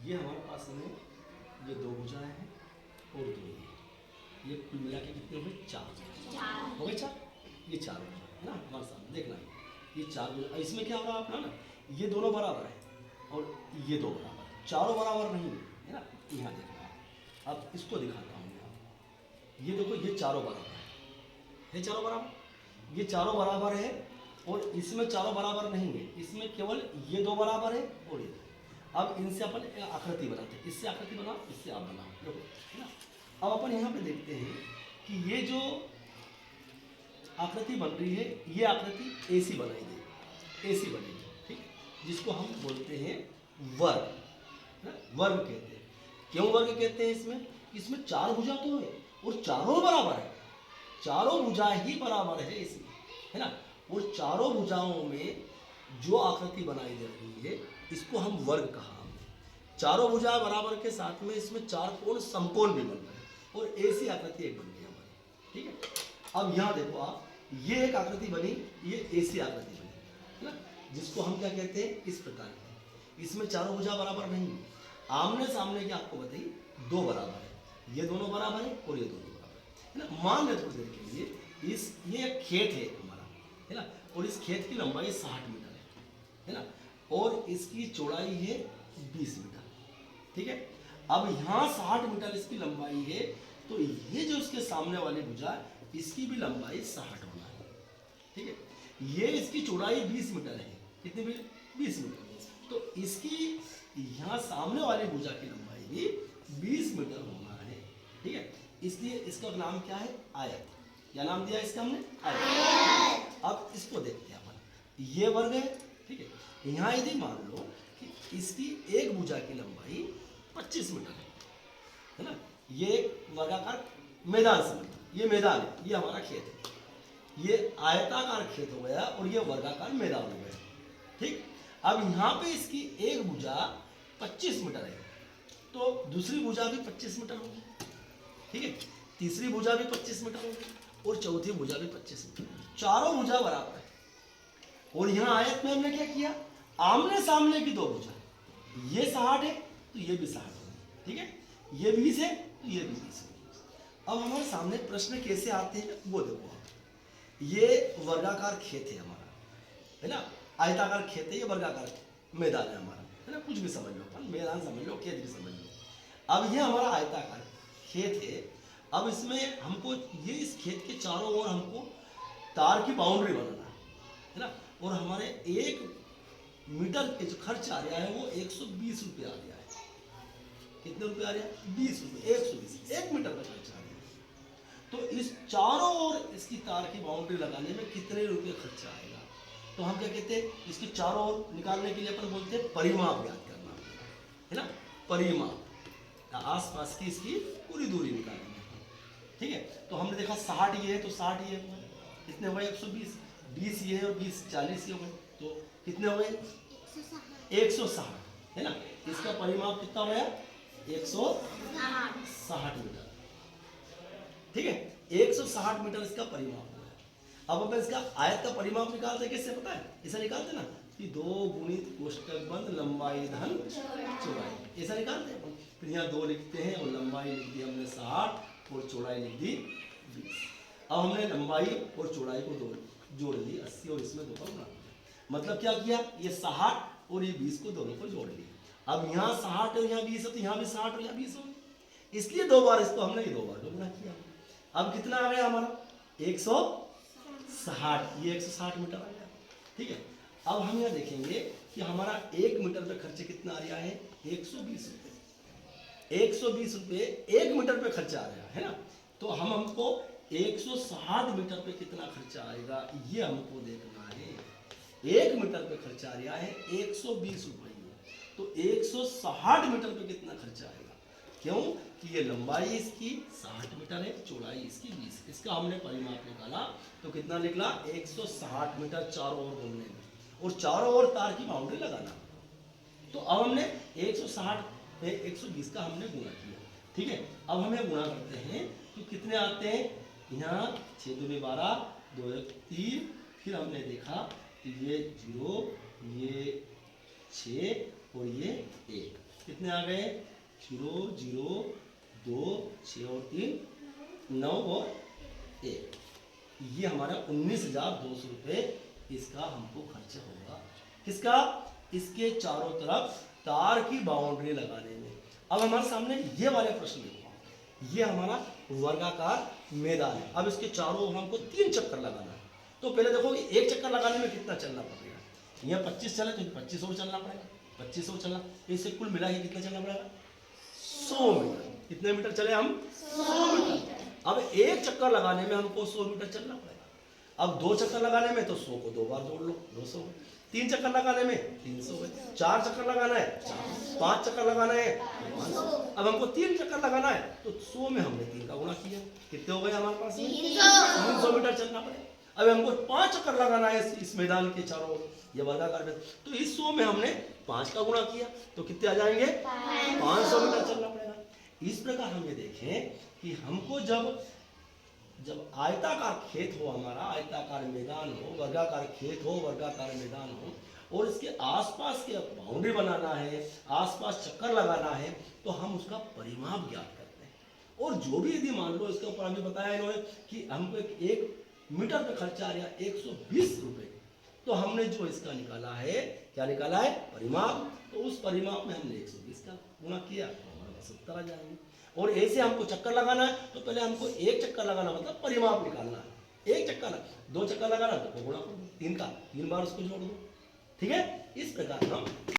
ये हमारे पास में ये दो भुजाएं हैं और दो ये कुल मिला के कितने हो गए? चार हो गए। चार, ये चार भुजा है ना हमारे सामने, देखना ये चार भुजा। इसमें क्या हो रहा है अपना ना, ये दोनों बराबर है और ये दो बराबर है, चारों बराबर नहीं है ना। यहाँ देखना, अब इसको दिखाता हूँ यहाँ। ये देखो, ये चारों बराबर है, ये चारों बराबर, ये चारों बराबर है और इसमें चारों बराबर नहीं है, इसमें केवल ये दो बराबर है और ये दो। अब इनसे अपन आकृति बनाते हैं, इससे आकृति बनाओ, इससे आप बनाओ, देखो है ना। अब अपन यहाँ पे देखते हैं कि ये जो आकृति बन रही है, ये आकृति ऐसी बनाई गई, ऐसी बनेगी, ठीक, जिसको हम बोलते हैं वर्ग, वर्ग कहते हैं। क्यों वर्ग कहते हैं? इसमें इसमें चार भुजा तो है और चारों बराबर है, चारों भुजा ही बराबर है इसमें, है ना। और चारों भुजाओं में जो आकृति बनाई जा रही है, इसको हम वर्ग कहा। चारों भुजा बराबर के साथ में इसमें चार कोण समकोण भी बन रहे हैं और ऐसी आकृति एक बन गई हमारी, ठीक है। अब यहाँ देखो आप, ये एक आकृति बनी, ये ऐसी आकृति बनी, है ना, जिसको हम क्या कहते हैं? इस प्रकार की। इसमें चारों भुजा बराबर नहीं है, आमने सामने की आपको बताइए दो बराबर है, ये दोनों बराबर है और ये दोनों बराबर है ना। मान लेते थोड़ी देर के लिए ये एक खेत है हमारा, है ना, और इस खेत की लंबाई 60 मीटर है ना, और इसकी चौड़ाई है 20 मीटर, ठीक है। अब यहाँ 60 मीटर इसकी लंबाई है, तो ये जो इसके सामने वाली भुजा, इसकी भी लंबाई 60 होना है, ठीक है। ये इसकी चौड़ाई 20 मीटर है, कितनी मीटर? 20 मीटर। तो इसकी यहाँ सामने वाली भुजा की लंबाई भी 20 मीटर होना है, ठीक है। इसलिए इसका नाम क्या है? आयत। क्या नाम दिया इसका हमने? आयत। अब इसको देखते हैं अपन, ये वर्ग है, ठीक है। यहाँ यदि मान लो कि इसकी एक भुजा की लंबाई 25 मीटर है ना, ये वर्गाकार मैदान समझ, ये मैदान है, ये हमारा खेत है, ये आयताकार खेत हो गया और ये वर्गाकार मैदान हो गया, ठीक। अब यहाँ पे इसकी एक भुजा 25 मीटर है, तो दूसरी भुजा भी 25 मीटर होगी, ठीक है। तीसरी भुजा भी 25 मीटर होगी और चौथी भुजा भी 25 मीटर, चारों भुजा बराबर है। और यहाँ आयत में हमने क्या किया? आमने सामने की दो भुजा, ये 60 है तो ये भी 60 होगी, ठीक है। ये 20 है तो ये भी 20 होगी। अब हमारे सामने प्रश्न कैसे आते हैं वो देखो आप। ये वर्गाकार खेत है हमारा, है ना, आयताकार खेत है, ये वर्गाकार मैदान है हमारा, है ना, कुछ भी समझ लो, अपन मैदान समझ लो, खेत भी समझ लो। अब ये हमारा आयताकार खेत है। अब इसमें हमको ये इस खेत के चारों ओर हमको तार की बाउंड्री बनाना है ना, और हमारे 1 मीटर के जो खर्च आ रहा है वो 120 रुपये आ रहा है। कितने रुपये आ रहा है? 20 रुपये, 120, 1 मीटर का खर्च आ रहा है। तो इस चारों ओर इसकी तार की बाउंड्री लगाने में कितने रुपये खर्चा आएगा? तो हम क्या कहते हैं? इसके चारों ओर निकालने के लिए अपन बोलते हैं परिमाप ज्ञात करना, है ना, परिमाप, आसपास की इसकी पूरी दूरी निकालेंगे, ठीक है। तो हमने देखा 60 ये है तो 60 ये है, कितने हो गए? 120, 20 ये है और 20 40 ये हो गए, तो कितने हो गए? 160, है ना। इसका परिमाप कितना हो गया? 160 मीटर, ठीक है। 160 मीटर इसका परिमाप हो गया। अब हमें इसका आयत का परिमाप निकालते हैं, कैसे पता है? ऐसा निकालते ना कि 2 गुणित कोष्टक बंद लंबाई धन चौड़ाई, ऐसा निकालते हैं। फिर यहाँ 2 लिखते हैं और लंबाई लिख दी हमने 60 और चौड़ाई लिख दी 20। अब हमने लंबाई और चौड़ाई को जोड़ दी 80 और इसमें 2 का गुणा, मतलब क्या किया? ये 60 और ये 20 को दोनों को जोड़ लिया। अब यहाँ 60 और यहाँ 20 है तो यहाँ भी 60 और यहाँ 20 हो, इसलिए 2 बार इसको हमने ये 2 बार गुणा किया। अब कितना आ गया हमारा? 160, ये 160 मीटर आ गया, ठीक है। अब हम यहाँ देखेंगे कि हमारा 1 मीटर पे खर्च कितना आ रहा है? 120 रुपये। 120 रुपये 1 मीटर पे खर्चा आ रहा है ना, तो हमको 160 मीटर पे कितना खर्चा आएगा ये हमको देखना है। 1 मीटर पे खर्चा आ रहा है 120 रुपये, तो 160 मीटर पे कितना खर्चा आएगा? क्यों कि ये लंबाई इसकी 60 मीटर है, चौड़ाई इसकी 20। इसका हमने परिमाप निकाला तो कितना निकला? 160 मीटर चारों ओर घूमने में, और चारों ओर तार की बाउंड्री लगाना। तो अब हमने 160 में 120 का हमने गुणा किया, ठीक है। अब हमें गुणा करते हैं तो कितने आते हैं? यहाँ 6 दूनी 12, 2 1 3, फिर हमने देखा कि ये 0, ये 6 और ये 1, कितने आ गए 0 0 2 6 और 3 9 और 1। ये हमारा 19,200 रुपये इसका हमको खर्च होगा। किसका? इसके चारों तरफ तार की बाउंड्री लगाने में। अब हमारे सामने ये वाले प्रश्न देखो, ये हमारा वर्गाकार मैदान है। अब इसके चारों ओर हमको 3 चक्कर लगाना है। तो पहले देखो एक चक्कर लगाने में कितना चलना पड़ेगा। यहाँ 25 चले तो 25 और चलना पड़ेगा, 25 और चलना, इससे कुल मिला के कितना चलना पड़ेगा 100 मीटर। कितने मीटर चले हम 100 मीटर। अब एक चक्कर लगाने में हमको 100 मीटर चलना पड़ेगा। अब 2 चक्कर लगाने में तो 100 को 2 बार जोड़ लो 200। 3 चक्कर लगाने में 300 है। 4 चक्कर लगाना है 400। 5 चक्कर लगाना है 500। अब हमको 3 चक्कर लगाना है तो 100 में हमने 3 का गुणा किया, कितने हो गए हमारे पास 300 मीटर चलना पड़ेगा। अब हमको 5 चक्कर लगाना है इस मैदान के चारों ओर, ये वर्गाकार में, तो इस 100 में हमने 5 का गुणा किया तो कितने आ जाएंगे 500 मीटर चलना पड़ेगा। इस प्रकार हम ये देखें कि हमको जब आयताकार खेत हो, हमारा आयताकार मैदान हो, वर्गाकार खेत हो, वर्गाकार मैदान हो, और इसके आसपास के बाउंड्री बनाना है, आसपास चक्कर लगाना है, तो हम उसका परिमाप ज्ञात करते हैं। और जो भी यदि मान लो इसके ऊपर हमें बताया इन्होंने कि हमको एक मीटर पे खर्चा आ रहा 120 रुपये, तो हमने जो इसका निकाला है, क्या निकाला है परिमाप, तो उस परिमाप में हमने 120 का गुणा किया तो हमारा 70 आ जाएंगे। और ऐसे हमको चक्कर लगाना है तो पहले हमको एक चक्कर लगाना मतलब परिमाप निकालना है। एक चक्कर, 2 चक्कर लगाना तो गुणा कर दो 3 का, 3 बार उसको जोड़ दो। ठीक है, इस प्रकार हम